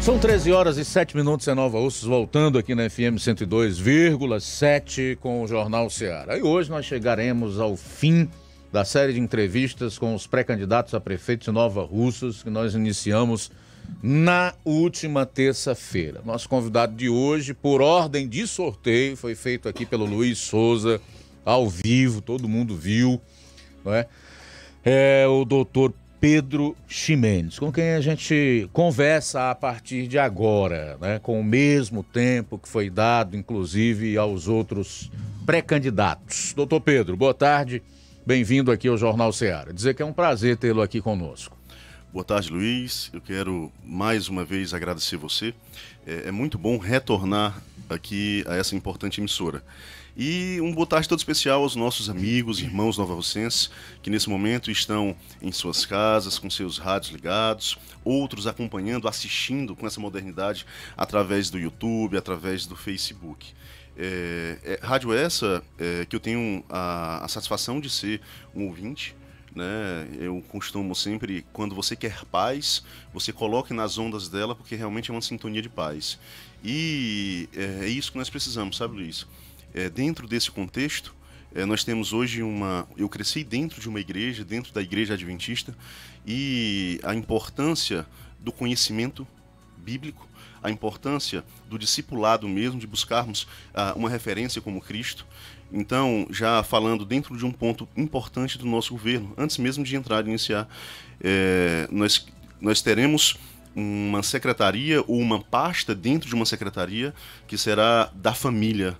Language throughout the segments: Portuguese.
São 13 horas e 7 minutos em Nova Russas, voltando aqui na FM 102,7 com o Jornal Ceará. E hoje nós chegaremos ao fim da série de entrevistas com os pré-candidatos a prefeitos de Nova Russas, que nós iniciamos na última terça-feira. Nosso convidado de hoje, por ordem de sorteio, foi feito aqui pelo Luiz Souza, ao vivo, todo mundo viu, não é? É o doutor Pedro Ximenes, com quem a gente conversa a partir de agora, né? Com o mesmo tempo que foi dado, inclusive, aos outros pré-candidatos. Doutor Pedro, boa tarde, bem-vindo aqui ao Jornal Ceará. Dizer que é um prazer tê-lo aqui conosco. Boa tarde, Luiz. Eu quero mais uma vez agradecer você. É muito bom retornar aqui a essa importante emissora. E uma boa tarde todo especial aos nossos amigos, irmãos novarossenses, que nesse momento estão em suas casas, com seus rádios ligados, outros acompanhando, assistindo com essa modernidade através do YouTube, através do Facebook. Rádio essa que eu tenho a satisfação de ser um ouvinte, né? Eu costumo sempre, quando você quer paz, você coloque nas ondas dela, porque realmente é uma sintonia de paz. E é isso que nós precisamos, sabe, Luiz? Dentro desse contexto, nós temos hoje eu cresci dentro de uma igreja, dentro da igreja adventista, e a importância do conhecimento bíblico, a importância do discipulado mesmo, de buscarmos uma referência como Cristo. Então, já falando dentro de um ponto importante do nosso governo, antes mesmo de iniciar, nós teremos uma secretaria ou uma pasta dentro de uma secretaria que será da família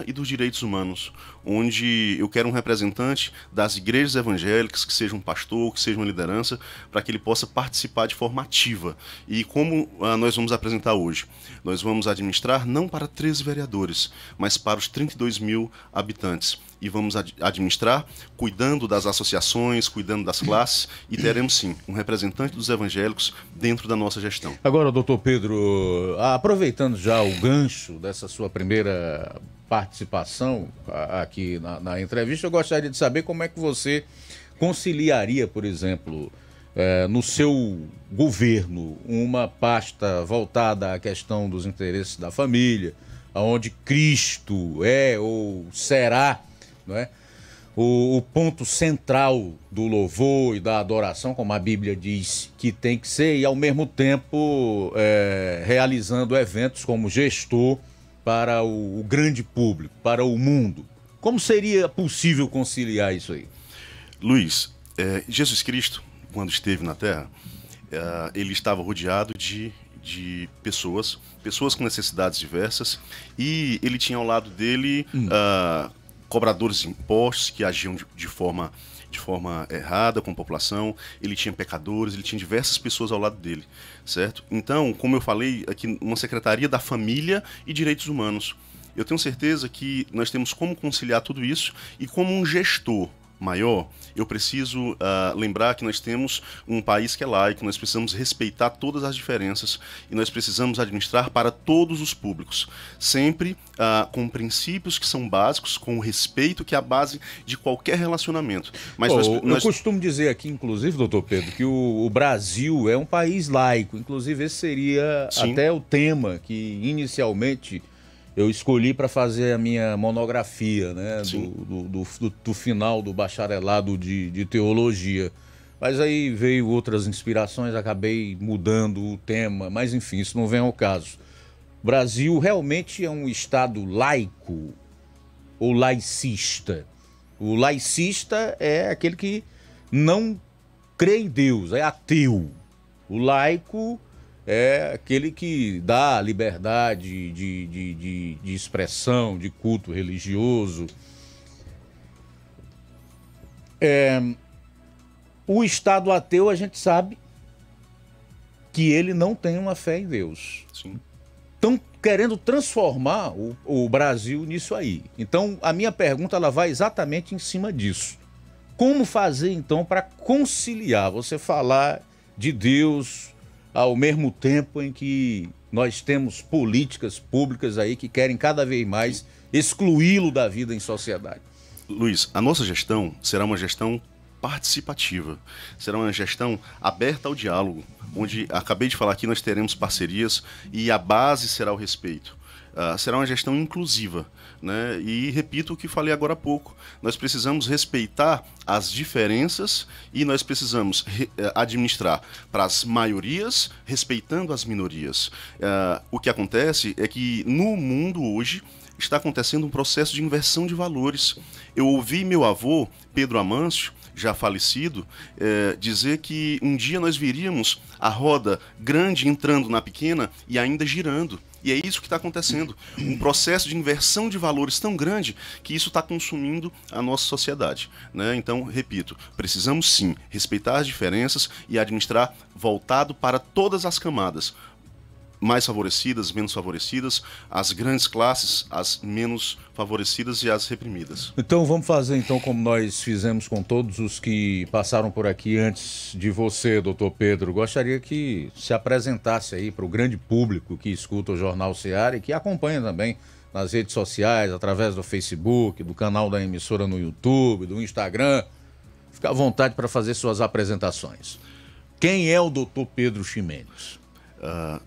e dos direitos humanos, onde eu quero um representante das igrejas evangélicas, que seja um pastor, que seja uma liderança, para que ele possa participar de forma ativa. E como nós vamos apresentar hoje? Nós vamos administrar não para 13 vereadores, mas para os 32 mil habitantes. E vamos administrar cuidando das associações, cuidando das classes, e teremos sim um representante dos evangélicos dentro da nossa gestão. Agora, doutor Pedro, aproveitando já o gancho dessa sua primeira participação aqui na entrevista, eu gostaria de saber como é que você conciliaria, por exemplo, no seu governo, uma pasta voltada à questão dos interesses da família, onde Cristo é ou será, não é, o ponto central do louvor e da adoração, como a Bíblia diz que tem que ser, e ao mesmo tempo realizando eventos como gestor para o grande público, para o mundo. Como seria possível conciliar isso aí? Luiz, Jesus Cristo, quando esteve na Terra, ele estava rodeado de pessoas com necessidades diversas, e ele tinha ao lado dele cobradores de impostos que agiam de forma errada com a população, ele tinha pecadores, ele tinha diversas pessoas ao lado dele, certo? Então, como eu falei aqui, uma secretaria da família e direitos humanos. Eu tenho certeza que nós temos como conciliar tudo isso, e como um gestor maior, eu preciso lembrar que nós temos um país que é laico, nós precisamos respeitar todas as diferenças, e nós precisamos administrar para todos os públicos, sempre com princípios que são básicos, com o respeito que é a base de qualquer relacionamento. Mas eu costumo dizer aqui, inclusive, doutor Pedro, que o Brasil é um país laico, inclusive esse seria Sim. até o tema que inicialmente eu escolhi para fazer a minha monografia, né, do final do bacharelado de teologia. Mas aí veio outras inspirações, acabei mudando o tema, mas enfim, isso não vem ao caso. O Brasil realmente é um estado laico ou laicista? O laicista é aquele que não crê em Deus, é ateu. O laico é aquele que dá liberdade de expressão, de culto religioso. O Estado ateu, a gente sabe que ele não tem uma fé em Deus. Sim. Estão querendo transformar o Brasil nisso aí. Então, a minha pergunta ela vai exatamente em cima disso. Como fazer, então, para conciliar, você falar de Deus ao mesmo tempo em que nós temos políticas públicas aí que querem cada vez mais excluí-lo da vida em sociedade? Luiz, a nossa gestão será uma gestão participativa, será uma gestão aberta ao diálogo, onde, acabei de falar aqui, nós teremos parcerias e a base será o respeito. Será uma gestão inclusiva, né? E repito o que falei agora há pouco, nós precisamos respeitar as diferenças e nós precisamos administrar para as maiorias, respeitando as minorias. O que acontece é que no mundo hoje está acontecendo um processo de inversão de valores. Eu ouvi meu avô, Pedro Amâncio, já falecido, dizer que um dia nós veríamos a roda grande entrando na pequena e ainda girando. E é isso que está acontecendo. Um processo de inversão de valores tão grande que isso está consumindo a nossa sociedade, né? Então, repito, precisamos sim respeitar as diferenças e administrar voltado para todas as camadas. Mais favorecidas, menos favorecidas, as grandes classes, as menos favorecidas e as reprimidas. Então vamos fazer então como nós fizemos com todos os que passaram por aqui antes de você, doutor Pedro. Gostaria que se apresentasse aí para o grande público que escuta o Jornal Seara e que acompanha também nas redes sociais, através do Facebook, do canal da emissora no YouTube, do Instagram. Fica à vontade para fazer suas apresentações. Quem é o doutor Pedro Ximenes?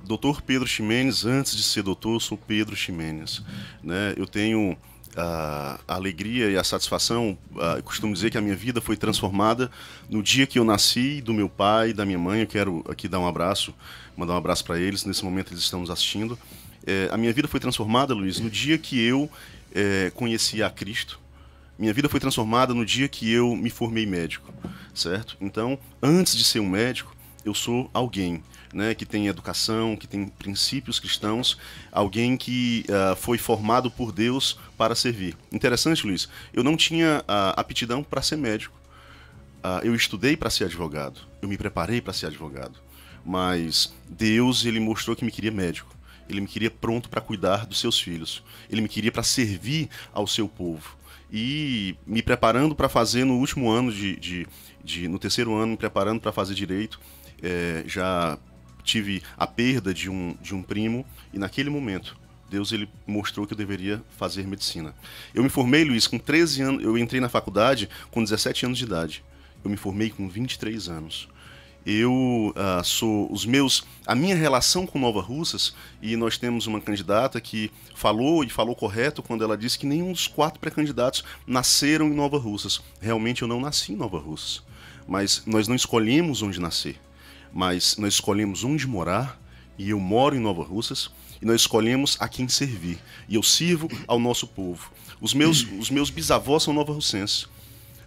Doutor Pedro Ximenes, antes de ser doutor, eu sou Pedro Ximenes, né? Eu tenho a alegria e a satisfação, eu costumo dizer que a minha vida foi transformada no dia que eu nasci, do meu pai e da minha mãe. Eu quero aqui dar um abraço, mandar um abraço para eles, nesse momento eles estão nos assistindo. A minha vida foi transformada, Luiz, no dia que eu conheci a Cristo. Minha vida foi transformada no dia que eu me formei médico, certo? Então, antes de ser um médico, eu sou alguém, né, que tem educação, que tem princípios cristãos, alguém que foi formado por Deus para servir. Interessante, Luiz, eu não tinha aptidão para ser médico. Eu estudei para ser advogado, eu me preparei para ser advogado, mas Deus, ele mostrou que me queria médico. Ele me queria pronto para cuidar dos seus filhos. Ele me queria para servir ao seu povo. E me preparando para fazer no último ano, no terceiro ano, me preparando para fazer direito, já tive a perda de um primo, e naquele momento Deus, ele mostrou que eu deveria fazer medicina. Eu me formei, Luiz, com 13 anos, eu entrei na faculdade com 17 anos de idade. Eu me formei com 23 anos. Eu a minha relação com Nova Russas, e nós temos uma candidata que falou correto quando ela disse que nenhum dos 4 pré-candidatos nasceram em Nova Russas. Realmente eu não nasci em Nova Russas, mas nós não escolhemos onde nascer. Mas nós escolhemos onde morar, e eu moro em Nova Russas, e nós escolhemos a quem servir, e eu sirvo ao nosso povo. Os meus bisavós são nova-russenses,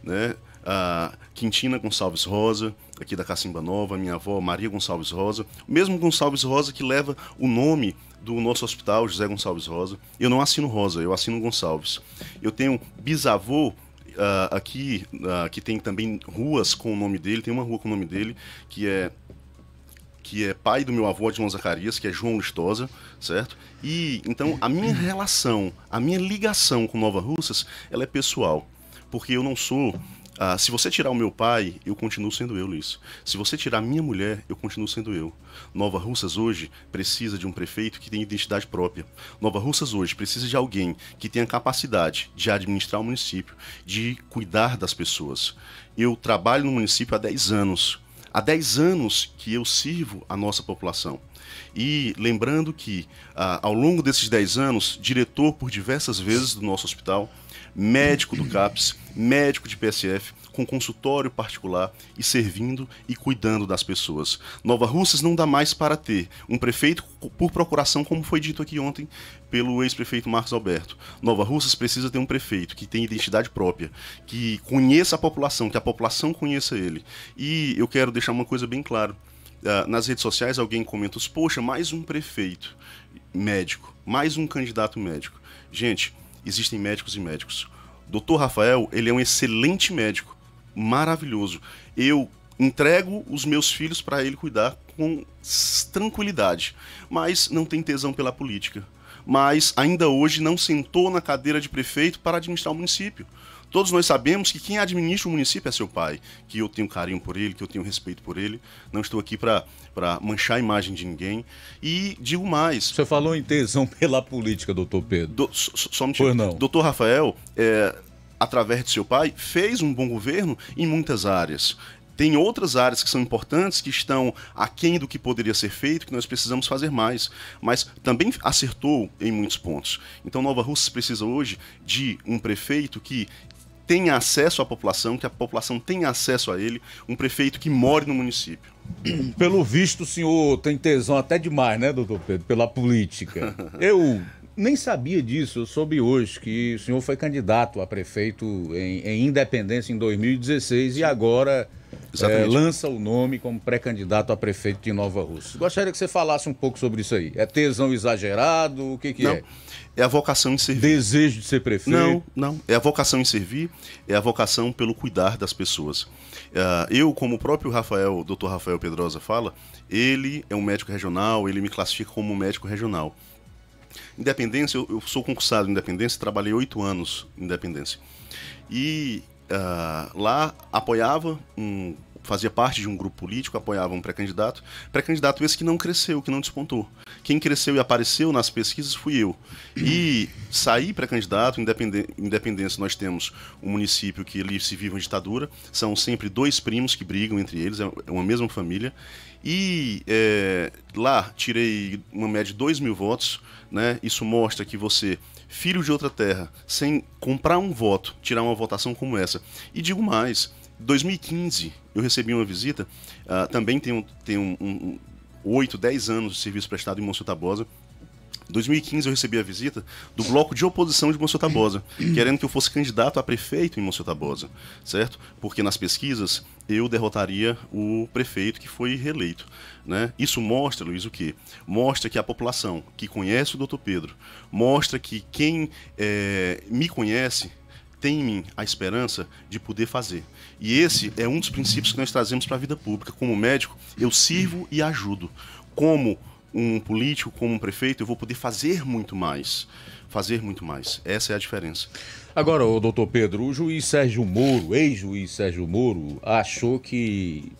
né? A Quintina Gonçalves Rosa, aqui da Cacimba Nova, minha avó Maria Gonçalves Rosa, o mesmo Gonçalves Rosa que leva o nome do nosso hospital, José Gonçalves Rosa. Eu não assino Rosa, eu assino Gonçalves. Eu tenho bisavô aqui, que tem também ruas com o nome dele, tem uma rua com o nome dele, que é pai do meu avô, João Zacarias, que é João Listosa, certo? E então a minha relação, a minha ligação com Nova Russas, ela é pessoal, porque eu não sou... se você tirar o meu pai, eu continuo sendo eu, Luiz. Se você tirar a minha mulher, eu continuo sendo eu. Nova Russas hoje precisa de um prefeito que tenha identidade própria. Nova Russas hoje precisa de alguém que tenha capacidade de administrar o município, de cuidar das pessoas. Eu trabalho no município há 10 anos. Há 10 anos que eu sirvo a nossa população. E lembrando que, ao longo desses 10 anos, diretor por diversas vezes do nosso hospital, médico do CAPS, médico de PSF, com consultório particular e servindo e cuidando das pessoas. Nova Russas não dá mais para ter um prefeito por procuração, como foi dito aqui ontem pelo ex-prefeito Marcos Alberto. Nova Russas precisa ter um prefeito que tenha identidade própria, que conheça a população, que a população conheça ele. E eu quero deixar uma coisa bem clara. Nas redes sociais alguém comenta, poxa, mais um prefeito médico, mais um candidato médico. Gente, existem médicos e médicos. Dr. Rafael, ele é um excelente médico, maravilhoso. Eu entrego os meus filhos para ele cuidar com tranquilidade, mas não tem tesão pela política. Mas ainda hoje não sentou na cadeira de prefeito para administrar o município. Todos nós sabemos que quem administra o município é seu pai, que eu tenho carinho por ele, que eu tenho respeito por ele. Não estou aqui para manchar a imagem de ninguém. E digo mais... Você falou em tesão pela política, doutor Pedro. Só um pois não. Doutor Rafael, através de seu pai, fez um bom governo em muitas áreas. Tem outras áreas que são importantes, que estão aquém do que poderia ser feito, que nós precisamos fazer mais. Mas também acertou em muitos pontos. Então, Nova Russas precisa hoje de um prefeito que tenha acesso à população, que a população tenha acesso a ele, um prefeito que more no município. Pelo visto, o senhor tem tesão até demais, né, doutor Pedro, pela política. Eu nem sabia disso, eu soube hoje que o senhor foi candidato a prefeito em Independência em 2016 e agora lança o nome como pré-candidato a prefeito de Nova Russas. Gostaria que você falasse um pouco sobre isso aí. É tesão exagerado? O que Não, é? É a vocação em servir. Desejo de ser prefeito? Não. É a vocação em servir, é a vocação pelo cuidar das pessoas. Eu, como o próprio Dr. Rafael Pedrosa fala, ele é um médico regional, ele me classifica como um médico regional. Independência, eu sou concursado em Independência, trabalhei 8 anos em Independência. E lá fazia parte de um grupo político, apoiava um pré-candidato esse que não cresceu, que não despontou. Quem cresceu e apareceu nas pesquisas fui eu. E saí pré-candidato, Independência, nós temos um município que ali se vive uma ditadura, são sempre 2 primos que brigam entre eles, é uma mesma família. E lá tirei uma média de 2.000 votos, né? Isso mostra que você, filho de outra terra, sem comprar um voto, tirar uma votação como essa. E digo mais, em 2015 eu recebi uma visita, também tenho 8, 10 anos de serviço prestado em Monsenhor Tabosa. Em 2015 eu recebi a visita do bloco de oposição de Monsenhor Tabosa, querendo que eu fosse candidato a prefeito em Monsenhor Tabosa, certo? Porque nas pesquisas eu derrotaria o prefeito que foi reeleito, né? Isso mostra, Luiz, o quê? Mostra que a população que conhece o Dr. Pedro, mostra que quem me conhece tem em mim a esperança de poder fazer. E esse é um dos princípios que nós trazemos para a vida pública. Como médico, eu sirvo e ajudo. Como um político, como um prefeito, eu vou poder fazer muito mais. Fazer muito mais. Essa é a diferença. Agora, doutor Pedro, o juiz Sérgio Moro, ex-juiz Sérgio Moro, achou que,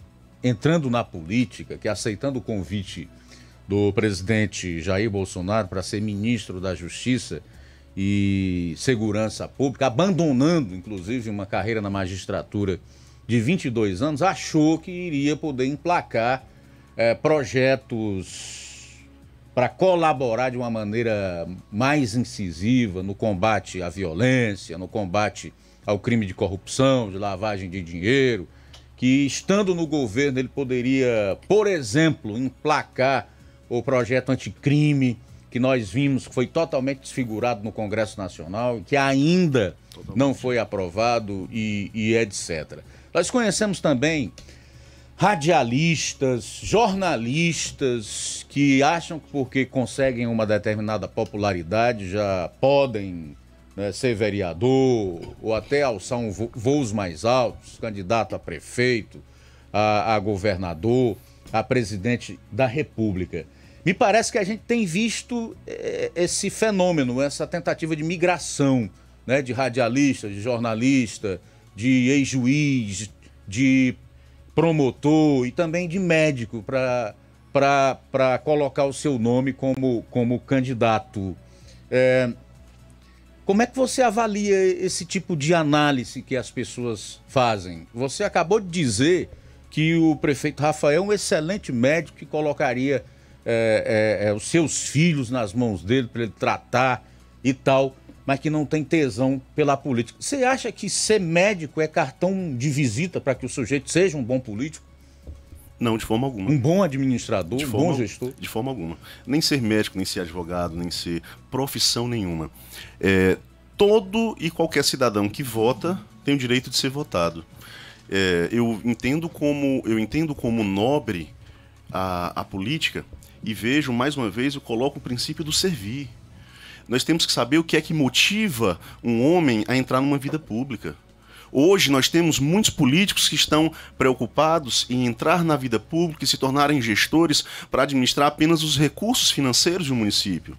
entrando na política, que aceitando o convite do presidente Jair Bolsonaro para ser ministro da Justiça e Segurança Pública, abandonando, inclusive, uma carreira na magistratura de 22 anos, achou que iria poder emplacar projetos para colaborar de uma maneira mais incisiva no combate à violência, no combate ao crime de corrupção, de lavagem de dinheiro, que estando no governo ele poderia, por exemplo, emplacar o projeto anticrime, que nós vimos que foi totalmente desfigurado no Congresso Nacional, que ainda não foi aprovado e etc. Nós conhecemos também radialistas, jornalistas que acham que porque conseguem uma determinada popularidade já podem, né, ser vereador ou até alçar voos mais altos, candidato a prefeito, a governador, a presidente da República. Me parece que a gente tem visto esse fenômeno, essa tentativa de migração, né, de radialista, de jornalista, de ex-juiz, de promotor e também de médico para colocar o seu nome como candidato. Como é que você avalia esse tipo de análise que as pessoas fazem? Você acabou de dizer que o prefeito Rafael é um excelente médico que colocaria os seus filhos nas mãos dele para ele tratar e tal, mas que não tem tesão pela política. Você acha que ser médico é cartão de visita para que o sujeito seja um bom político? Não, de forma alguma. Um bom administrador, um bom gestor? De forma alguma. Nem ser médico, nem ser advogado, nem ser profissão nenhuma. Todo e qualquer cidadão que vota tem o direito de ser votado. Eu entendo como nobre a política e vejo, mais uma vez, eu coloco o princípio do servir. Nós temos que saber o que é que motiva um homem a entrar numa vida pública. Hoje nós temos muitos políticos que estão preocupados em entrar na vida pública e se tornarem gestores para administrar apenas os recursos financeiros de um município.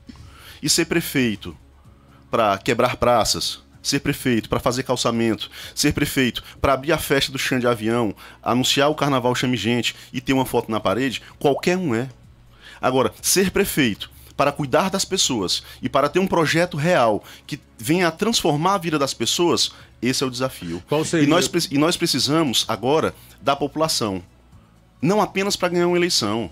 E ser prefeito para quebrar praças, ser prefeito para fazer calçamento, ser prefeito para abrir a festa do chão de avião, anunciar o carnaval chame gente e ter uma foto na parede, qualquer um é. Agora, ser prefeito para cuidar das pessoas e para ter um projeto real que venha a transformar a vida das pessoas, esse é o desafio. Qual seria? E nós precisamos agora da população, não apenas para ganhar uma eleição.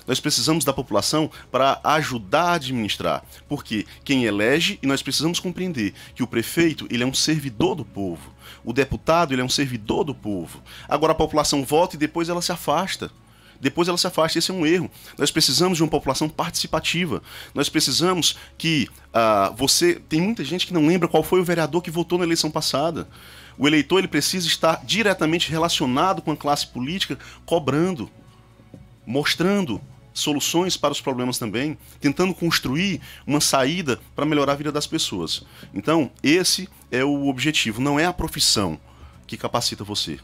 Nós precisamos da população para ajudar a administrar. Porque quem elege, e nós precisamos compreender que o prefeito, ele é um servidor do povo. O deputado, ele é um servidor do povo. Agora a população vota e depois ela se afasta. Depois ela se afasta, esse é um erro. Nós precisamos de uma população participativa. Nós precisamos que tem muita gente que não lembra qual foi o vereador que votou na eleição passada. O eleitor, ele precisa estar diretamente relacionado com a classe política, cobrando, mostrando soluções para os problemas também, tentando construir uma saída para melhorar a vida das pessoas. Então, esse é o objetivo. Não é a profissão que capacita você.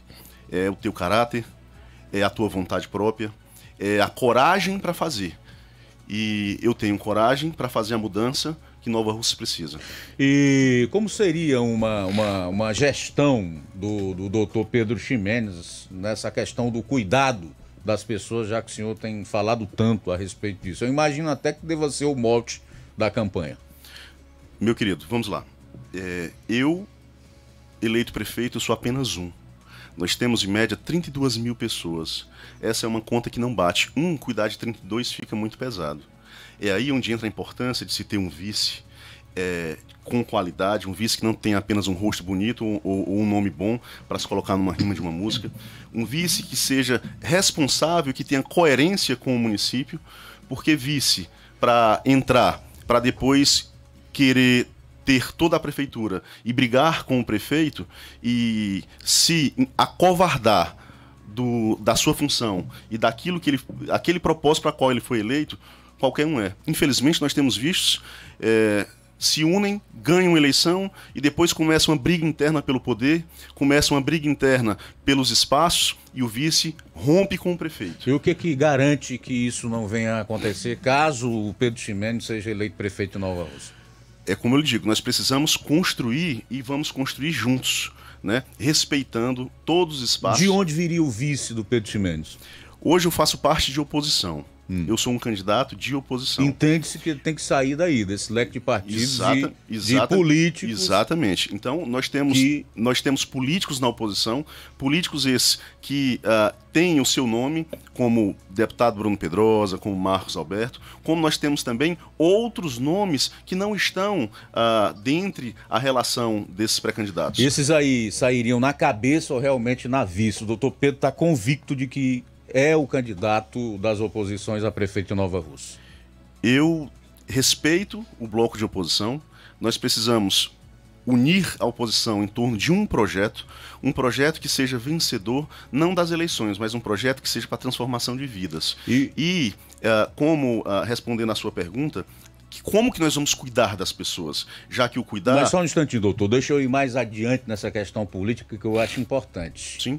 É o teu caráter, é a tua vontade própria, é a coragem para fazer. E eu tenho coragem para fazer a mudança que Nova Russas precisa. E como seria uma gestão do doutor Pedro Ximenes nessa questão do cuidado das pessoas, já que o senhor tem falado tanto a respeito disso? Eu imagino até que deva ser o mote da campanha. Meu querido, vamos lá. Eu, eleito prefeito, eu sou apenas um. Nós temos, em média, 32 mil pessoas. Essa é uma conta que não bate. Cuidar de 32 fica muito pesado. É aí onde entra a importância de se ter um vice com qualidade, um vice que não tem apenas um rosto bonito ou um nome bom para se colocar numa rima de uma música, um vice que seja responsável, que tenha coerência com o município, porque vice, para entrar, para depois querer ter toda a prefeitura e brigar com o prefeito e se acovardar da sua função e daquilo que aquele propósito para qual ele foi eleito, qualquer um é. Infelizmente, nós temos visto se unem, ganham eleição e depois começa uma briga interna pelo poder, começa uma briga interna pelos espaços e o vice rompe com o prefeito. E o que garante que isso não venha a acontecer caso o Pedro Ximenes seja eleito prefeito de Nova Russa? É como eu lhe digo, nós precisamos construir e vamos construir juntos, né? Respeitando todos os espaços. De onde viria o vice do Pedro Ximenes? Hoje eu faço parte de oposição. Eu sou um candidato de oposição. Entende-se que ele tem que sair daí, desse leque de partidos, de políticos. Exatamente. Então, nós temos políticos na oposição, políticos esses que têm o seu nome, como deputado Bruno Pedrosa, como Marcos Alberto, como nós temos também outros nomes que não estão dentre a relação desses pré-candidatos. Esses aí sairiam na cabeça ou realmente na vista? O doutor Pedro está convicto de que é o candidato das oposições a prefeito de Nova Russa? Eu respeito o bloco de oposição. Nós precisamos unir a oposição em torno de um projeto que seja vencedor, não das eleições, mas um projeto que seja para a transformação de vidas. Respondendo à sua pergunta, como que nós vamos cuidar das pessoas? Já que o cuidar... Mas só um instantinho, doutor. Deixa eu ir mais adiante nessa questão política que eu acho importante. Sim.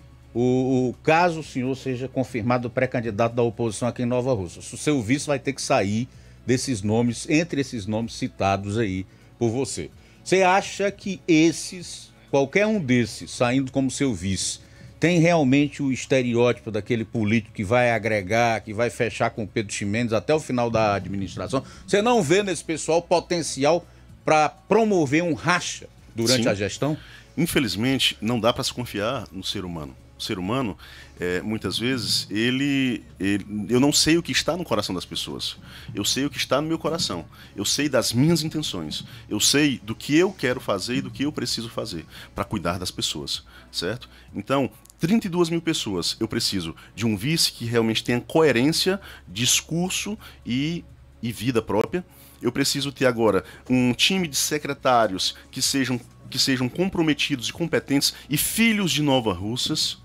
Caso o senhor seja confirmado pré-candidato da oposição aqui em Nova Russa, o seu vice vai ter que sair desses nomes, entre esses nomes citados aí por você. Você acha que qualquer um desses, saindo como seu vice, tem realmente o estereótipo daquele político que vai agregar, que vai fechar com o Pedro Ximenes até o final da administração? Você não vê nesse pessoal potencial para promover um racha durante a gestão? Infelizmente, não dá para se confiar no ser humano. O ser humano, muitas vezes, eu não sei o que está no coração das pessoas. Eu sei o que está no meu coração. Eu sei das minhas intenções. Eu sei do que eu quero fazer e do que eu preciso fazer para cuidar das pessoas, certo? Então, 32 mil pessoas, eu preciso de um vice que realmente tenha coerência, discurso e vida própria. Eu preciso ter agora um time de secretários que sejam comprometidos e competentes e filhos de Nova Russas,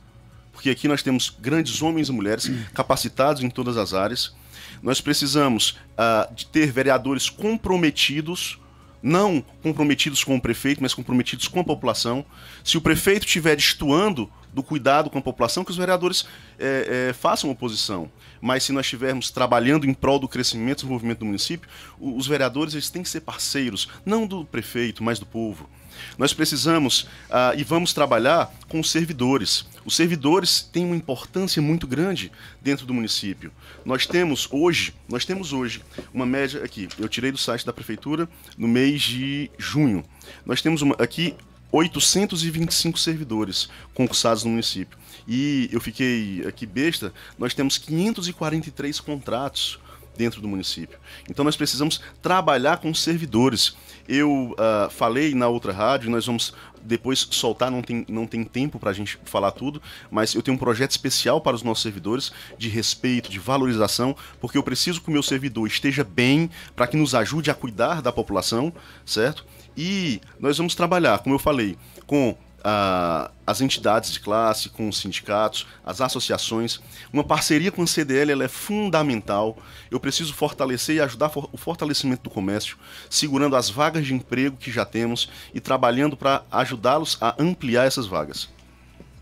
porque aqui nós temos grandes homens e mulheres capacitados em todas as áreas. Nós precisamos de ter vereadores comprometidos, não comprometidos com o prefeito, mas comprometidos com a população. Se o prefeito estiver destoando do cuidado com a população, que os vereadores façam oposição. Mas se nós estivermos trabalhando em prol do crescimento e desenvolvimento do município, os vereadores eles têm que ser parceiros, não do prefeito, mas do povo. Nós precisamos e vamos trabalhar com os servidores. Os servidores têm uma importância muito grande dentro do município. Nós temos hoje uma média aqui, eu tirei do site da prefeitura no mês de junho. Nós temos aqui 825 servidores concursados no município. E eu fiquei aqui besta, nós temos 543 contratos dentro do município. Então nós precisamos trabalhar com servidores. Eu falei na outra rádio, nós vamos depois soltar, não tem tempo para a gente falar tudo, mas eu tenho um projeto especial para os nossos servidores, de respeito, de valorização, porque eu preciso que o meu servidor esteja bem, para que nos ajude a cuidar da população, certo? E nós vamos trabalhar, como eu falei, com as entidades de classe, com os sindicatos, as associações. Uma parceria com a CDL ela é fundamental. Eu preciso fortalecer e ajudar o fortalecimento do comércio, segurando as vagas de emprego que já temos e trabalhando para ajudá-los a ampliar essas vagas.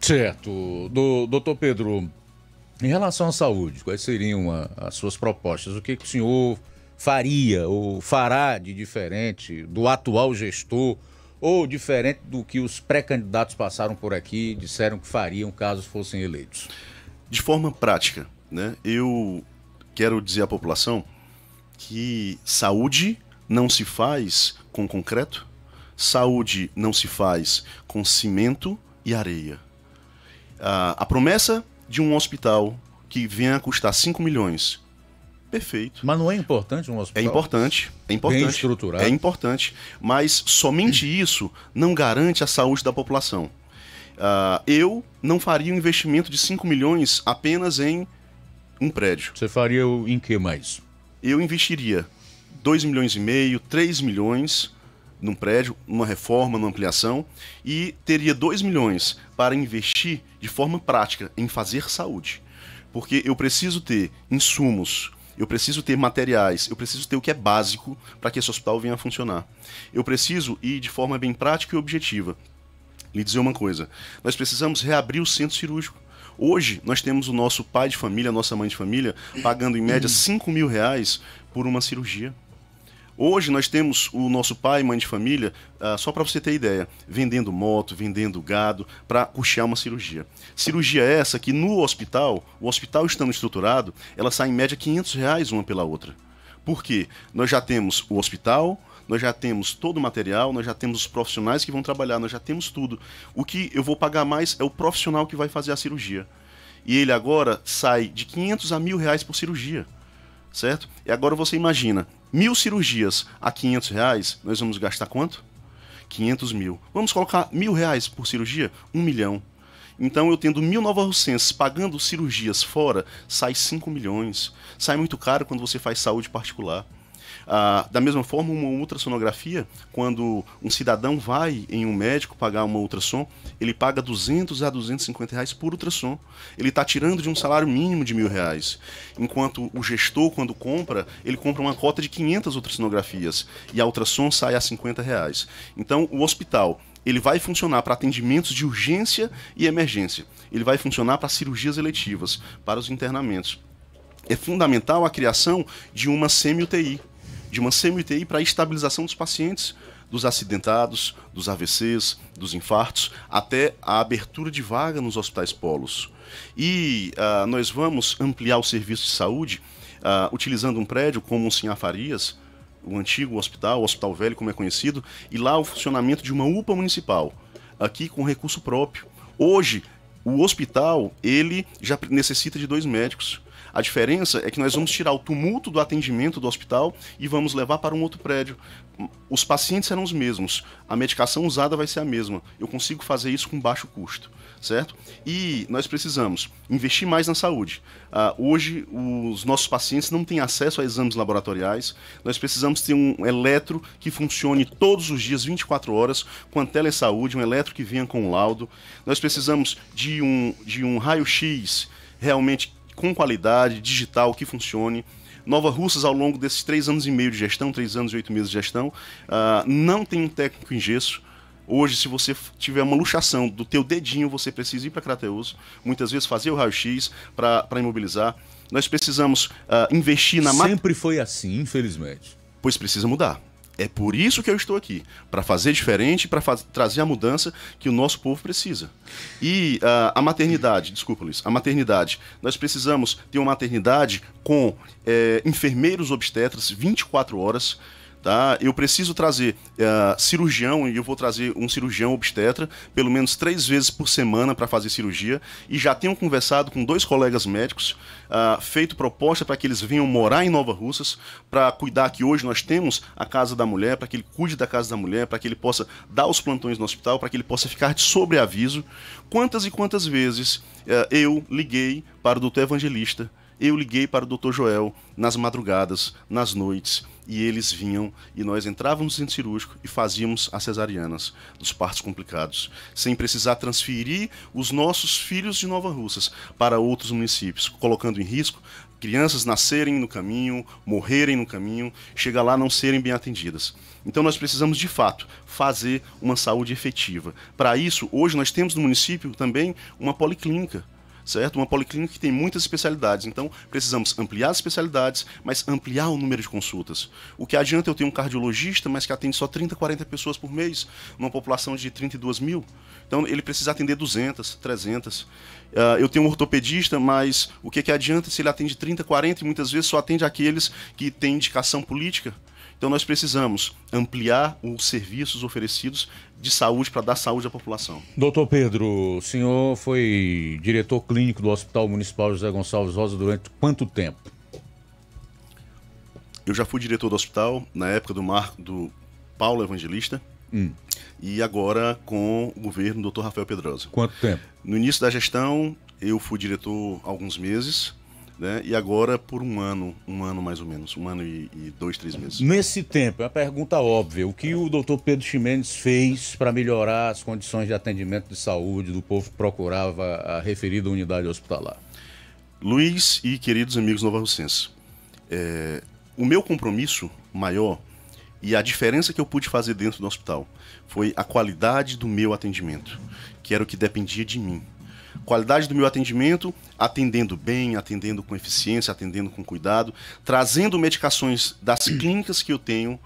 Certo. Doutor Pedro, em relação à saúde, quais seriam as suas propostas? O que o senhor faria ou fará de diferente do atual gestor ou diferente do que os pré-candidatos passaram por aqui e disseram que fariam caso fossem eleitos? De forma prática, né? Eu quero dizer à população que saúde não se faz com concreto, saúde não se faz com cimento e areia. A promessa de um hospital que venha a custar 5 milhões, perfeito. Mas não é importante um hospital? É importante. Bem estruturado. É importante, mas somente isso não garante a saúde da população. Eu não faria um investimento de 5 milhões apenas em um prédio. Você faria em que mais? Eu investiria 2,5 milhões, 3 milhões num prédio, numa reforma, numa ampliação, e teria 2 milhões para investir de forma prática em fazer saúde. Porque eu preciso ter insumos, eu preciso ter materiais, eu preciso ter o que é básico para que esse hospital venha a funcionar. Eu preciso ir de forma bem prática e objetiva. Lhe dizer uma coisa, nós precisamos reabrir o centro cirúrgico. Hoje, nós temos o nosso pai de família, a nossa mãe de família, pagando em média 5 mil reais por uma cirurgia. Hoje nós temos o nosso pai e mãe de família, só para você ter ideia, vendendo moto, vendendo gado, para custear uma cirurgia. Cirurgia essa que no hospital, o hospital estando estruturado, ela sai em média 500 reais uma pela outra. Por quê? Nós já temos o hospital, nós já temos todo o material, nós já temos os profissionais que vão trabalhar, nós já temos tudo. O que eu vou pagar mais é o profissional que vai fazer a cirurgia. E ele agora sai de 500 a 1.000 reais por cirurgia, certo? E agora você imagina, 1.000 cirurgias a 500 reais, nós vamos gastar quanto? 500 mil. Vamos colocar 1.000 reais por cirurgia? 1 milhão. Então eu tendo 1.000 novarrocenses pagando cirurgias fora, sai 5 milhões. Sai muito caro quando você faz saúde particular. Da mesma forma, uma ultrassonografia, quando um cidadão vai em um médico pagar uma ultrassom, ele paga 200 a 250 reais por ultrassom. Ele está tirando de um salário mínimo de 1.000 reais. Enquanto o gestor, quando compra, ele compra uma cota de 500 ultrassonografias e a ultrassom sai a 50 reais. Então, o hospital, ele vai funcionar para atendimentos de urgência e emergência. Ele vai funcionar para cirurgias eletivas, para os internamentos. É fundamental a criação de uma semi-UTI. De uma semi-UTI para a estabilização dos pacientes, dos acidentados, dos AVCs, dos infartos, até a abertura de vaga nos hospitais polos. E nós vamos ampliar o serviço de saúde utilizando um prédio como o Sinhá Farias, o antigo hospital, o Hospital Velho, como é conhecido, e lá o funcionamento de uma UPA municipal, aqui com recurso próprio. Hoje, o hospital, ele já necessita de 2 médicos. A diferença é que nós vamos tirar o tumulto do atendimento do hospital e vamos levar para um outro prédio. Os pacientes serão os mesmos, a medicação usada vai ser a mesma. Eu consigo fazer isso com baixo custo, certo? E nós precisamos investir mais na saúde. Hoje, os nossos pacientes não têm acesso a exames laboratoriais. Nós precisamos ter um eletro que funcione todos os dias, 24 horas, com a telesaúde, um eletro que venha com laudo. Nós precisamos de um raio-x realmente com qualidade, digital, que funcione. Nova Russas, ao longo desses 3 anos e meio de gestão, 3 anos e 8 meses de gestão, não tem um técnico em gesso. Hoje, se você tiver uma luxação do teu dedinho, você precisa ir para Crateus, muitas vezes fazer o raio-x para imobilizar. Nós precisamos investir na... Sempre foi assim, infelizmente. Pois precisa mudar. É por isso que eu estou aqui, para fazer diferente, para trazer a mudança que o nosso povo precisa. E a maternidade, desculpa, Luiz, a maternidade, nós precisamos ter uma maternidade com enfermeiros obstetras 24 horas. Tá? Eu preciso trazer cirurgião, e eu vou trazer um cirurgião obstetra pelo menos 3 vezes por semana para fazer cirurgia, e já tenho conversado com 2 colegas médicos, feito proposta para que eles venham morar em Nova Russas, para cuidar que hoje nós temos a Casa da Mulher, para que ele cuide da Casa da Mulher, para que ele possa dar os plantões no hospital, para que ele possa ficar de sobreaviso. Quantas e quantas vezes eu liguei para o doutor Evangelista, eu liguei para o doutor Joel nas madrugadas, nas noites, e eles vinham e nós entrávamos no centro cirúrgico e fazíamos as cesarianas dos partos complicados, sem precisar transferir os nossos filhos de Nova Russas para outros municípios, colocando em risco crianças nascerem no caminho, morrerem no caminho, chegar lá não serem bem atendidas. Então nós precisamos, de fato, fazer uma saúde efetiva. Para isso, hoje nós temos no município também uma policlínica, certo? Uma policlínica que tem muitas especialidades, então precisamos ampliar as especialidades, mas ampliar o número de consultas. O que adianta eu ter um cardiologista, mas que atende só 30, 40 pessoas por mês, numa população de 32 mil? Então ele precisa atender 200, 300. Eu tenho um ortopedista, mas o que adianta se ele atende 30, 40 e muitas vezes só atende aqueles que têm indicação política? Então nós precisamos ampliar os serviços oferecidos de saúde para dar saúde à população. Doutor Pedro, o senhor foi diretor clínico do Hospital Municipal José Gonçalves Rosa durante quanto tempo? Eu já fui diretor do hospital na época do Paulo Evangelista e agora com o governo do Dr. Rafael Pedrosa. Quanto tempo? No início da gestão eu fui diretor há alguns meses, né? E agora por um ano mais ou menos, 1 ano e 2, 3 meses. Nesse tempo, é uma pergunta óbvia, o que o doutor Pedro Ximenes fez para melhorar as condições de atendimento de saúde do povo que procurava a referida unidade hospitalar? Luiz e queridos amigos novarrocenses, o meu compromisso maior e a diferença que eu pude fazer dentro do hospital foi a qualidade do meu atendimento, que era o que dependia de mim. Qualidade do meu atendimento, atendendo bem, atendendo com eficiência, atendendo com cuidado, trazendo medicações das clínicas que eu tenho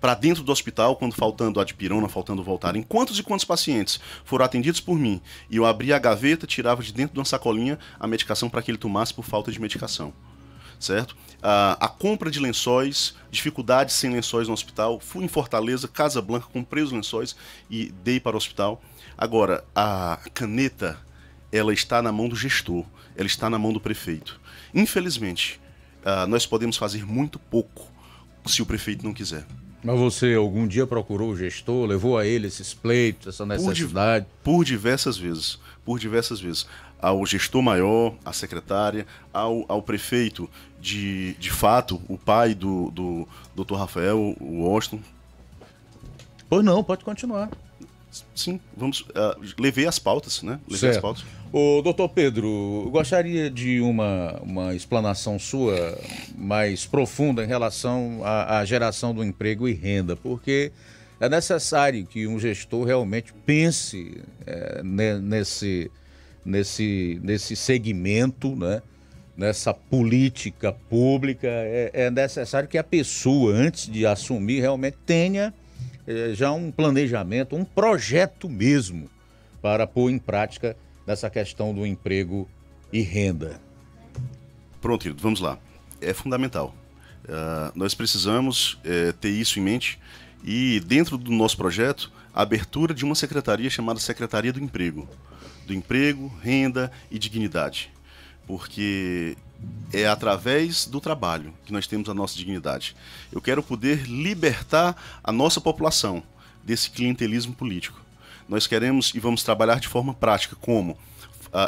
para dentro do hospital, quando faltando Adipirona, faltando Voltaren. Quantos e quantos pacientes foram atendidos por mim e eu abria a gaveta, tirava de dentro de uma sacolinha a medicação para que ele tomasse por falta de medicação, certo? A compra de lençóis, dificuldades sem lençóis no hospital. Fui em Fortaleza, Casa Blanca, comprei os lençóis e dei para o hospital. Agora, a caneta, ela está na mão do gestor, ela está na mão do prefeito. Infelizmente, nós podemos fazer muito pouco se o prefeito não quiser. Mas você algum dia procurou o gestor, levou a ele esses pleitos, essa necessidade? Por diversas vezes. Ao gestor maior, à secretária, ao prefeito, de fato, o pai do Dr. Rafael, o Washington. Pois não, pode continuar. Sim, levei as pautas, né? Levei as pautas. Ô, doutor Pedro, eu gostaria de uma explanação sua mais profunda em relação à geração do emprego e renda, porque é necessário que um gestor realmente pense nesse segmento, né? Nessa política pública. É necessário que a pessoa, antes de assumir, realmente tenha já um planejamento, um projeto mesmo para pôr em prática nessa questão do emprego e renda. Pronto, querido, vamos lá. É fundamental. Nós precisamos ter isso em mente e dentro do nosso projeto, a abertura de uma secretaria chamada Secretaria do Emprego. Do emprego, renda e dignidade. Porque é através do trabalho que nós temos a nossa dignidade. Eu quero poder libertar a nossa população desse clientelismo político. Nós queremos e vamos trabalhar de forma prática, como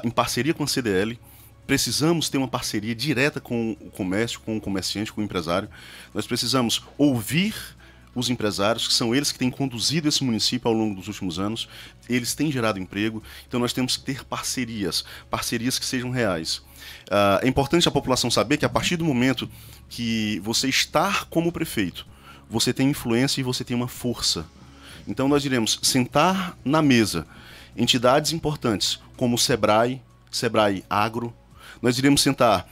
em parceria com a CDL, precisamos ter uma parceria direta com o comércio, com o comerciante, com o empresário. Nós precisamos ouvir os empresários, que são eles que têm conduzido esse município ao longo dos últimos anos, eles têm gerado emprego, então nós temos que ter parcerias que sejam reais. É importante a população saber que a partir do momento que você está como prefeito, você tem influência e você tem uma força. Então nós iremos sentar na mesa entidades importantes como o Sebrae Agro, nós iremos sentar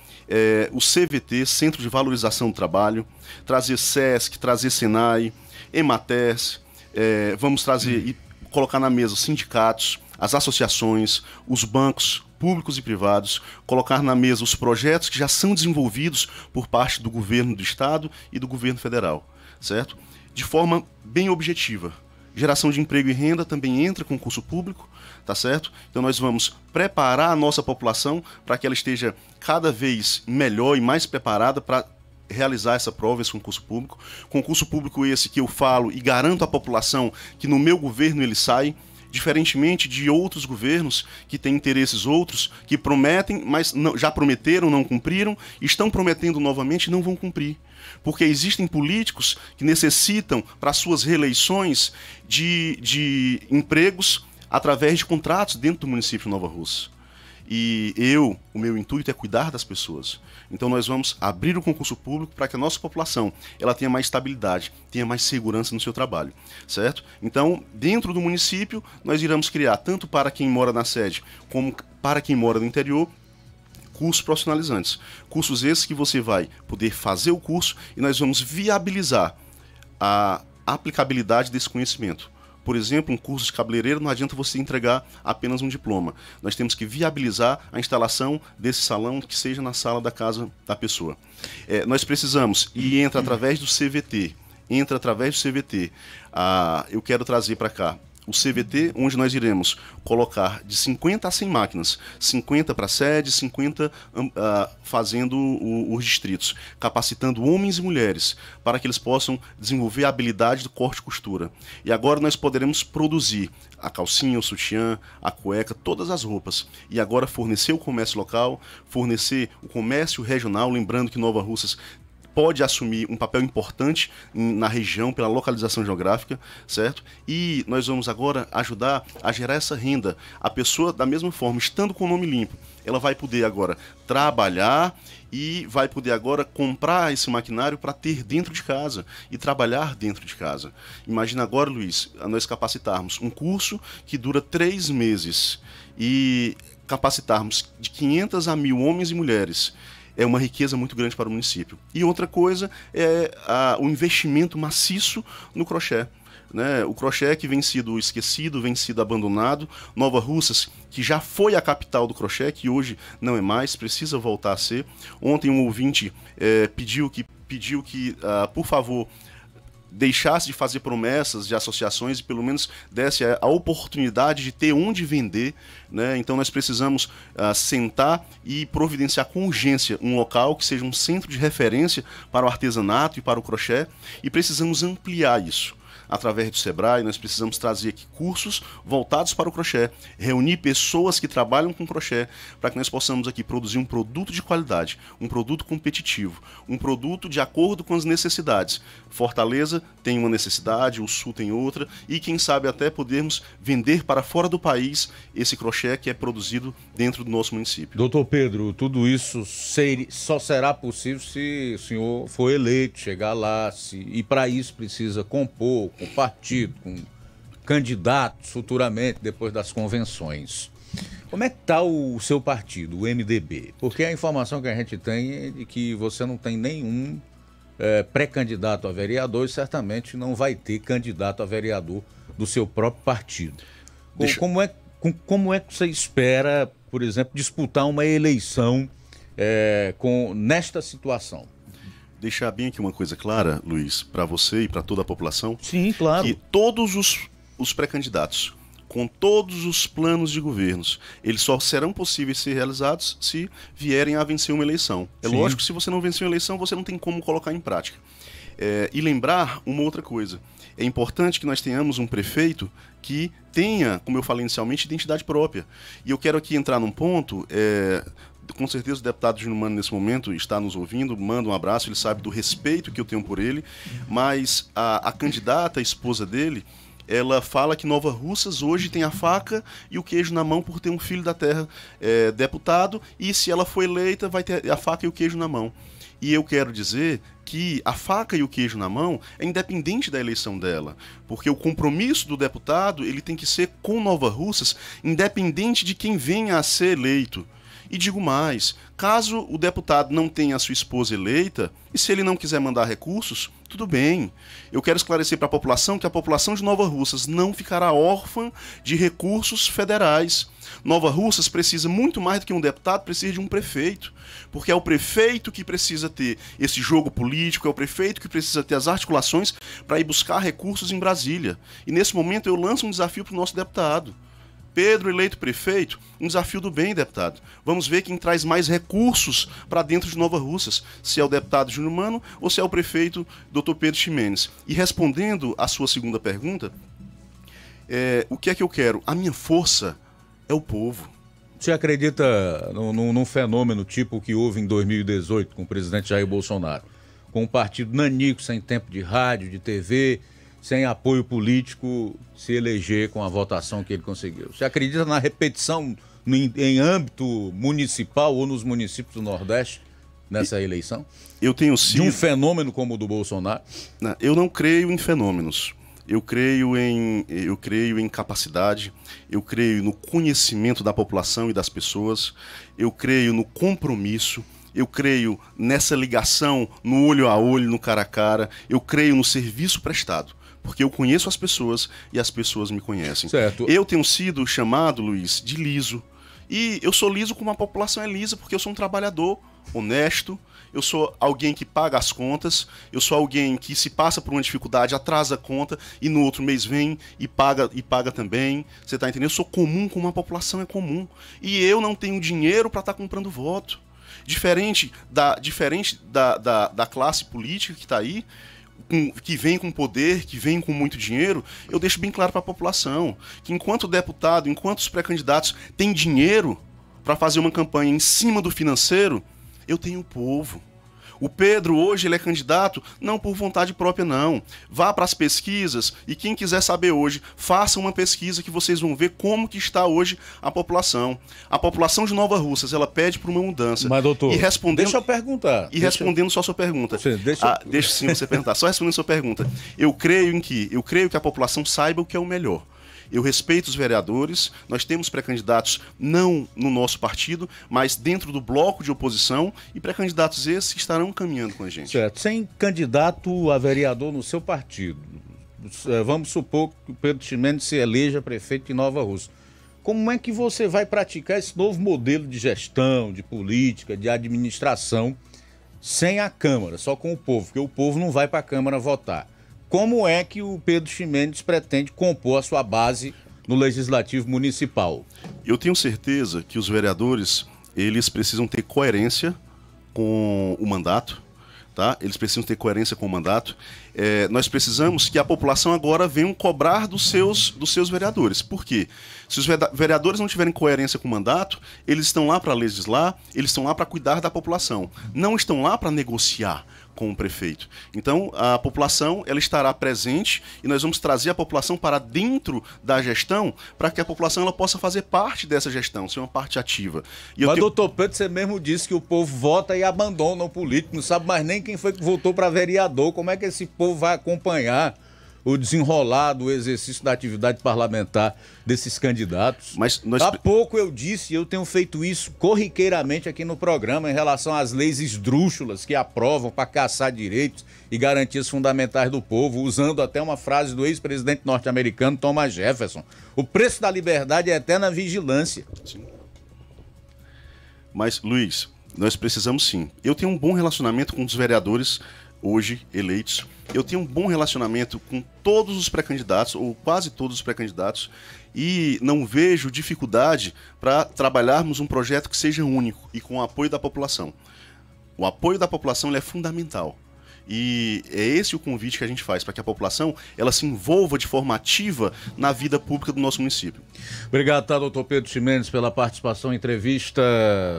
o CVT, Centro de Valorização do Trabalho, trazer SESC, trazer SENAI, EMATES, vamos trazer e colocar na mesa os sindicatos, as associações, os bancos públicos e privados, colocar na mesa os projetos que já são desenvolvidos por parte do governo do estado e do governo federal, certo? De forma bem objetiva. Geração de emprego e renda também entra com concurso público, tá certo? Então nós vamos preparar a nossa população para que ela esteja cada vez melhor e mais preparada para realizar essa prova, esse concurso público. Concurso público esse que eu falo e garanto à população que no meu governo ele sai, diferentemente de outros governos que têm interesses outros, que prometem, mas já prometeram, não cumpriram, estão prometendo novamente e não vão cumprir. Porque existem políticos que necessitam, para suas reeleições, de empregos através de contratos dentro do município de Nova Russa. E o meu intuito é cuidar das pessoas. Então nós vamos abrir o concurso público para que a nossa população ela tenha mais estabilidade, tenha mais segurança no seu trabalho, certo? Então, dentro do município, nós iremos criar, tanto para quem mora na sede, como para quem mora no interior, cursos profissionalizantes. Cursos esses que você vai poder fazer o curso e nós vamos viabilizar a aplicabilidade desse conhecimento. Por exemplo, um curso de cabeleireiro não adianta você entregar apenas um diploma. Nós temos que viabilizar a instalação desse salão que seja na sala da casa da pessoa. Nós precisamos, e entra através do CVT, eu quero trazer para cá o CVT, onde nós iremos colocar de 50 a 100 máquinas, 50 para a sede, 50 fazendo os distritos, capacitando homens e mulheres para que eles possam desenvolver a habilidade do corte e costura. E agora nós poderemos produzir a calcinha, o sutiã, a cueca, todas as roupas. E agora fornecer o comércio local, fornecer o comércio regional, lembrando que Nova Russas pode assumir um papel importante na região pela localização geográfica, certo? E nós vamos agora ajudar a gerar essa renda. A pessoa, da mesma forma, estando com o nome limpo, ela vai poder agora trabalhar e vai poder agora comprar esse maquinário para ter dentro de casa e trabalhar dentro de casa. Imagina agora, Luiz, nós capacitarmos um curso que dura 3 meses e capacitarmos de 500 a 1.000 homens e mulheres. É uma riqueza muito grande para o município. E outra coisa é o investimento maciço no crochê. Né? O crochê que vem sido esquecido, vem sido abandonado. Nova Russas, que já foi a capital do crochê, que hoje não é mais, precisa voltar a ser. Ontem um ouvinte pediu que por favor, deixasse de fazer promessas de associações e pelo menos desse a oportunidade de ter onde vender, né? Então nós precisamos sentar e providenciar com urgência um local que seja um centro de referência para o artesanato e para o crochê, e precisamos ampliar isso. Através do Sebrae, nós precisamos trazer aqui cursos voltados para o crochê, reunir pessoas que trabalham com crochê, para que nós possamos aqui produzir um produto de qualidade, um produto competitivo, um produto de acordo com as necessidades. Fortaleza tem uma necessidade, o Sul tem outra, e quem sabe até podermos vender para fora do país esse crochê que é produzido dentro do nosso município. Doutor Pedro, tudo isso só será possível se o senhor for eleito, chegar lá, e para isso precisa compor com partido, com candidatos futuramente, depois das convenções. Como é que está o seu partido, o MDB? Porque a informação que a gente tem é de que você não tem nenhum pré-candidato a vereador e certamente não vai ter candidato a vereador do seu próprio partido. Como é que você espera, por exemplo, disputar uma eleição nesta situação? Deixar bem aqui uma coisa clara, Luiz, para você e para toda a população. Sim, claro. Que todos os pré-candidatos, com todos os planos de governos, eles só serão possíveis ser realizados se vierem a vencer uma eleição. É lógico que se você não vencer uma eleição, você não tem como colocar em prática. E lembrar uma outra coisa. É importante que nós tenhamos um prefeito que tenha, como eu falei inicialmente, identidade própria. E eu quero aqui entrar num ponto... Com certeza o deputado Júnior Mano nesse momento está nos ouvindo, manda um abraço, ele sabe do respeito que eu tenho por ele, mas a candidata, a esposa dele, ela fala que Nova Russas hoje tem a faca e o queijo na mão por ter um filho da terra deputado, e se ela for eleita vai ter a faca e o queijo na mão. E eu quero dizer que a faca e o queijo na mão é independente da eleição dela, porque o compromisso do deputado ele tem que ser com Nova Russas, independente de quem venha a ser eleito. E digo mais, caso o deputado não tenha a sua esposa eleita, e se ele não quiser mandar recursos, tudo bem. Eu quero esclarecer para a população que a população de Nova Russas não ficará órfã de recursos federais. Nova Russas precisa muito mais do que um deputado, precisa de um prefeito. Porque é o prefeito que precisa ter esse jogo político, é o prefeito que precisa ter as articulações para ir buscar recursos em Brasília. E nesse momento eu lanço um desafio para o nosso deputado. Pedro eleito prefeito, um desafio do bem, deputado. Vamos ver quem traz mais recursos para dentro de Nova Russas, se é o deputado Júnior Mano ou se é o prefeito Dr. Pedro Ximenes. E respondendo à sua segunda pergunta, o que é que eu quero? A minha força é o povo. Você acredita num fenômeno tipo o que houve em 2018 com o presidente Jair Bolsonaro? Com um partido nanico, sem tempo de rádio, de TV, sem apoio político, se eleger com a votação que ele conseguiu. Você acredita na repetição em âmbito municipal ou nos municípios do Nordeste nessa eleição? Eu tenho sido... De um fenômeno como o do Bolsonaro? Não, eu não creio em fenômenos. Eu creio em capacidade, eu creio no conhecimento da população e das pessoas, eu creio no compromisso, eu creio nessa ligação no olho a olho, no cara a cara, eu creio no serviço prestado. Porque eu conheço as pessoas e as pessoas me conhecem. Certo. Eu tenho sido chamado, Luiz, de liso. E eu sou liso como a população é lisa, porque eu sou um trabalhador honesto, eu sou alguém que paga as contas, eu sou alguém que se passa por uma dificuldade, atrasa a conta e no outro mês vem e paga também. Você está entendendo? Eu sou comum como a população é comum. E eu não tenho dinheiro para estar comprando voto. Diferente da classe política que está aí, que vem com poder, que vem com muito dinheiro, eu deixo bem claro para a população que enquanto o deputado, enquanto os pré-candidatos têm dinheiro para fazer uma campanha em cima do financeiro, eu tenho o povo. O Pedro hoje ele é candidato não por vontade própria não. Vá para as pesquisas e quem quiser saber hoje, faça uma pesquisa que vocês vão ver como que está hoje a população. A população de Nova Russas, ela pede por uma mudança. Mas doutor, e respondendo, deixa eu perguntar. Respondendo só a sua pergunta. Deixa sim você perguntar. Só respondendo a sua pergunta. Eu creio que a população saiba o que é o melhor. Eu respeito os vereadores, nós temos pré-candidatos não no nosso partido, mas dentro do bloco de oposição e pré-candidatos esses que estarão caminhando com a gente. Certo. Sem candidato a vereador no seu partido, vamos supor que o Pedro Ximenes se eleja prefeito de Nova Russa. Como é que você vai praticar esse novo modelo de gestão, de política, de administração sem a Câmara, só com o povo? Porque o povo não vai para a Câmara votar. Como é que o Pedro Ximenes pretende compor a sua base no Legislativo Municipal? Eu tenho certeza que os vereadores, eles precisam ter coerência com o mandato, tá? Eles precisam ter coerência com o mandato. Nós precisamos que a população agora venha cobrar dos seus vereadores. Por quê? Se os vereadores não tiverem coerência com o mandato, eles estão lá para legislar, eles estão lá para cuidar da população. Não estão lá para negociar com o prefeito. Então, a população ela estará presente e nós vamos trazer a população para dentro da gestão para que a população ela possa fazer parte dessa gestão, ser uma parte ativa. Mas, doutor Pedro, você mesmo disse que o povo vota e abandona o político, não sabe mais nem quem foi que votou para vereador. Como é que esse povo vai acompanhar o desenrolar do exercício da atividade parlamentar desses candidatos? Há pouco eu disse, e eu tenho feito isso corriqueiramente aqui no programa, em relação às leis esdrúxulas que aprovam para caçar direitos e garantias fundamentais do povo, usando até uma frase do ex-presidente norte-americano Thomas Jefferson: o preço da liberdade é eterna vigilância. Sim. Mas, Luiz, nós precisamos sim. Eu tenho um bom relacionamento com os vereadores hoje eleitos. Eu tenho um bom relacionamento com todos os pré-candidatos, ou quase todos os pré-candidatos, e não vejo dificuldade para trabalharmos um projeto que seja único e com o apoio da população. O apoio da população ele é fundamental. E é esse o convite que a gente faz, para que a população ela se envolva de forma ativa na vida pública do nosso município. Obrigado, tá, doutor Pedro Ximenes, pela participação em entrevista.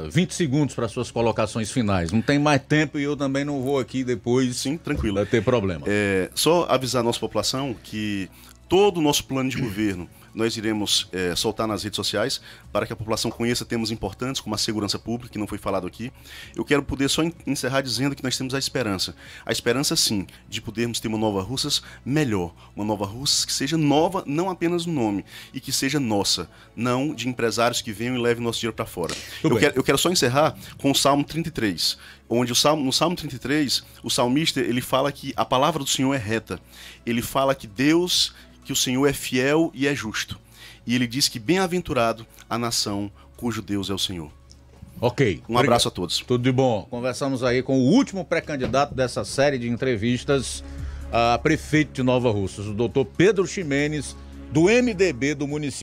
20 segundos para suas colocações finais. Não tem mais tempo e eu também não vou aqui depois. Sim, tranquilo. Ter problema. Só avisar a nossa população que todo o nosso plano de governo nós iremos soltar nas redes sociais para que a população conheça temas importantes como a segurança pública, que não foi falado aqui. Eu quero poder só encerrar dizendo que nós temos a esperança sim, de podermos ter uma Nova Russas melhor, uma Nova Russas que seja nova, não apenas no nome, e que seja nossa, não de empresários que venham e levem nosso dinheiro para fora. Eu quero só encerrar com o Salmo 33, onde no Salmo 33, o salmista ele fala que a palavra do Senhor é reta. Ele fala que o Senhor é fiel e é justo. E ele diz que bem-aventurado a nação cujo Deus é o Senhor. Ok. Um abraço a todos. Tudo de bom. Conversamos aí com o último pré-candidato dessa série de entrevistas a prefeito de Nova Russas, o doutor Pedro Ximenes, do MDB do município.